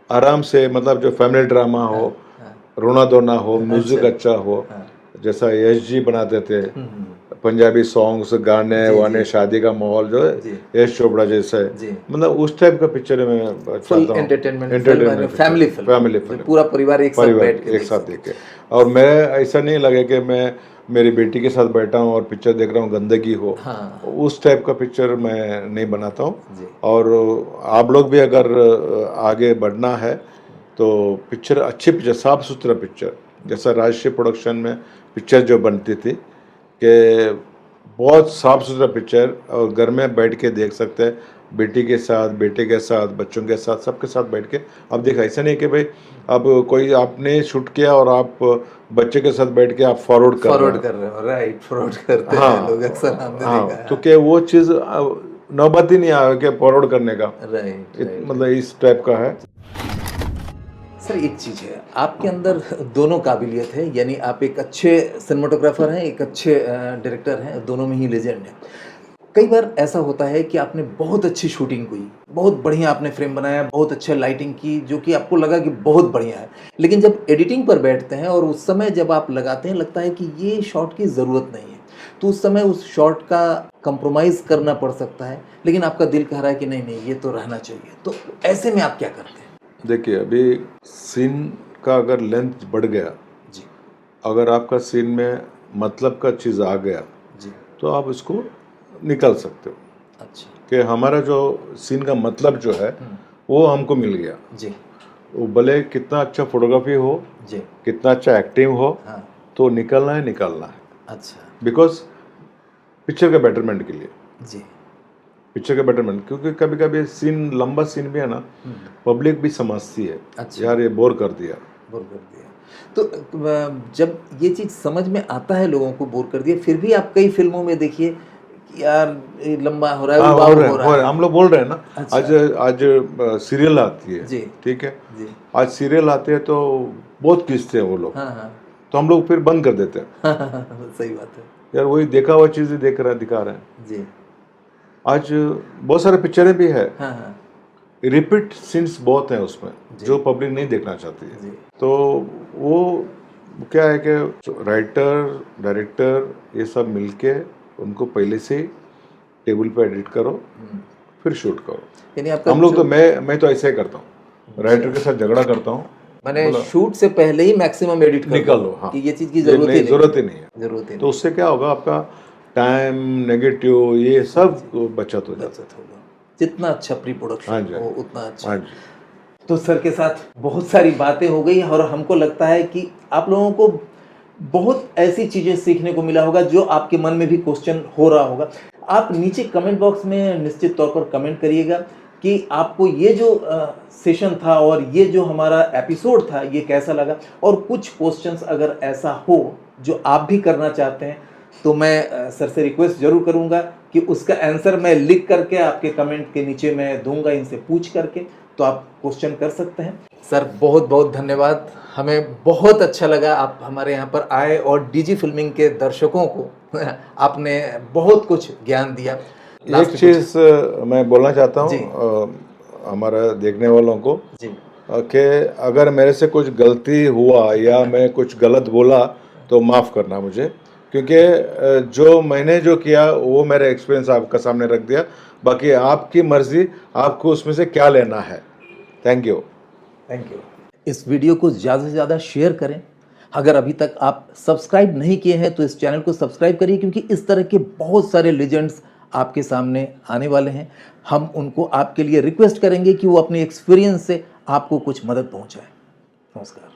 S2: आराम से, मतलब जो फैमिली ड्रामा हो,
S1: हाँ।
S2: रोना धोना हो, म्यूजिक
S1: अच्छा।
S2: अच्छा हो,
S1: हाँ।
S2: जैसा यश जी बनाते थे,
S1: हम्म।
S2: पंजाबी सॉन्ग्स, गाने
S1: जी,
S2: वाने,
S1: जी।
S2: शादी का माहौल जो
S1: जी।
S2: है यश चोपड़ा जैसा है,
S1: जी।
S2: मतलब उस टाइप का पिक्चर मैं
S1: फुल
S2: चाहता हूँ।
S1: Entertainment film,
S2: entertainment
S1: family film,
S2: family
S1: जो
S2: फिल्म,
S1: पूरा परिवार एक साथ
S2: परिवार
S1: बैठ के
S2: एक
S1: देख
S2: साथ
S1: सके।
S2: देखे। और मैं ऐसा नहीं लगे कि मैं मेरी बेटी के साथ बैठा हूँ और पिक्चर देख रहा हूँ, गंदगी हो,
S1: हाँ।
S2: उस टाइप का पिक्चर मैं नहीं बनाता हूँ।
S1: जी।
S2: और आप लोग भी अगर आगे बढ़ना है तो पिक्चर, अच्छी पिक्चर, साफ सुथरा पिक्चर, जैसा राजश्री प्रोडक्शन में पिक्चर जो बनती थी, कि बहुत साफ सुथरा पिक्चर, और घर में बैठ के देख सकते हैं, बेटी के साथ, बेटे के साथ, बच्चों के साथ, सबके साथ बैठ के। अब देखो, ऐसा नहीं कि भाई अब कोई आपने शूट किया और आप बच्चे के साथ बैठ के आप फॉरवर्ड कर रहे
S1: रहे हो, राइट, फॉरवर्ड करते
S2: हो।
S1: हैं लोग अक्सर, हमने
S2: हाँ,
S1: देखा है।
S2: तो क्या वो चीज़ नौबत ही नहीं आया कि फॉरवर्ड करने का,
S1: राइट राइट।
S2: मतलब इस टाइप का है।
S1: सर, एक चीज़ है, आपके अंदर दोनों काबिलियत है, यानी आप एक अच्छे सिनेमाटोग्राफर हैं, एक अच्छे डायरेक्टर हैं, दोनों में ही लेजेंड हैं। कई बार ऐसा होता है कि आपने बहुत अच्छी शूटिंग की, बहुत बढ़िया आपने फ्रेम बनाया, बहुत अच्छा लाइटिंग की, जो कि आपको लगा कि बहुत बढ़िया है, लेकिन जब एडिटिंग पर बैठते हैं और उस समय जब आप लगाते हैं, लगता है कि ये शॉट की ज़रूरत नहीं है, तो उस समय उस शॉट का कंप्रोमाइज़ करना पड़ सकता है, लेकिन आपका दिल कह रहा है कि नहीं नहीं, ये तो रहना चाहिए, तो ऐसे में आप क्या करते हैं?
S2: देखिए, अभी सीन का अगर लेंथ बढ़ गया
S1: जी।
S2: अगर आपका सीन में मतलब का चीज़ आ गया
S1: जी।
S2: तो आप इसको निकाल सकते हो,
S1: अच्छा।
S2: कि हमारा जो सीन का मतलब जो है वो हमको मिल गया।
S1: जी।
S2: वो भले कितना अच्छा फोटोग्राफी हो,
S1: जी।
S2: कितना अच्छा एक्टिंग हो,
S1: हाँ।
S2: तो निकलना है, निकालना है,
S1: अच्छा।
S2: बिकॉज पिक्चर के बेटरमेंट के लिए,
S1: जी।
S2: पिक्चर का बेटरमेंट। क्योंकि कभी कभी सीन, लंबा सीन भी है ना, पब्लिक भी समझती है,
S1: अच्छा।
S2: यार ये बोर कर दिया।
S1: बोर कर दिया, तो जब ये चीज़ समझ में आता है लोगों को बोर कर दिया, फिर भी आप कई फिल्मों में देखिए कि यार ये लंबा हो रहा है,
S2: हाँ,
S1: उबाऊ हो
S2: हो
S1: रहा
S2: रहा है,
S1: है।
S2: हम लोग बोल रहे हैं ना।
S1: अच्छा।
S2: आज आज सीरियल आती है,
S1: जी।
S2: ठीक है,
S1: जी।
S2: आज सीरियल आते हैं तो बहुत खींचते हैं वो लोग,
S1: हाँ हाँ।
S2: तो हम लोग फिर बंद कर देते हैं।
S1: सही बात है।
S2: यार वही देखा हुआ चीज़ें देख रहे हैं, दिखा रहे हैं।
S1: जी।
S2: आज बहुत सारे पिक्चरें भी है,
S1: हाँ हाँ।
S2: रिपीट सीन्स बहुत हैं उसमें,
S1: जी।
S2: जो पब्लिक नहीं देखना चाहती है।
S1: जी।
S2: तो वो क्या है कि राइटर, डायरेक्टर, ये सब मिलके उनको पहले से ही टेबल पे एडिट करो, फिर शूट करो।
S1: यानी आपका
S2: हम लोग
S1: जो,
S2: तो मैं तो ऐसा ही करता हूँ, राइटर के साथ झगड़ा करता हूँ,
S1: मैंने
S2: बोला
S1: शूट से पहले ही मैक्सिमम एडिट कर
S2: निकाल
S1: दो
S2: लो। हाँ,
S1: कि ये चीज़ की
S2: ये
S1: जरूरत ही नहीं,
S2: जरूरत ही नहीं है।
S1: जरूरत ही
S2: तो
S1: नहीं।
S2: उससे क्या होगा, आपका टाइम, नेगेटिव, ये सब बचत हो जाता
S1: बचत होगा, जितना अच्छा प्री
S2: है। हाँ
S1: प्रोडक्शन
S2: जी,
S1: हो उतना अच्छा।
S2: हाँ जी।
S1: तो सर के साथ बहुत सारी बातें हो गई और हमको लगता है कि आप लोगों को बहुत ऐसी चीज़ें सीखने को मिला होगा जो आपके मन में भी क्वेश्चन हो रहा होगा। आप नीचे कमेंट बॉक्स में निश्चित तौर पर कमेंट करिएगा कि आपको ये जो सेशन था और ये जो हमारा एपिसोड था ये कैसा लगा, और कुछ क्वेश्चंस अगर ऐसा हो जो आप भी करना चाहते हैं तो मैं सर से रिक्वेस्ट जरूर करूंगा कि उसका आंसर मैं लिख करके आपके कमेंट के नीचे मैं दूंगा, इनसे पूछ करके, तो आप क्वेश्चन कर सकते हैं। सर बहुत बहुत धन्यवाद, हमें बहुत अच्छा लगा आप हमारे यहाँ पर आए और डीजी फिल्मिंग के दर्शकों को आपने बहुत कुछ ज्ञान दिया।
S2: एक चीज़ मैं बोलना चाहता हूँ हमारे देखने वालों को कि अगर मेरे से कुछ गलती हुआ या मैं कुछ गलत बोला तो माफ़ करना मुझे, क्योंकि जो मैंने जो किया वो मेरा एक्सपीरियंस आपका सामने रख दिया, बाकी आपकी मर्ज़ी, आपको उसमें से क्या लेना है। Thank you.
S1: Thank you. इस वीडियो को ज़्यादा से ज़्यादा शेयर करें। अगर अभी तक आप सब्सक्राइब नहीं किए हैं तो इस चैनल को सब्सक्राइब करिए, क्योंकि इस तरह के बहुत सारे लेजेंड्स आपके सामने आने वाले हैं। हम उनको आपके लिए रिक्वेस्ट करेंगे कि वो अपने एक्सपीरियंस से आपको कुछ मदद पहुंचाएं। नमस्कार।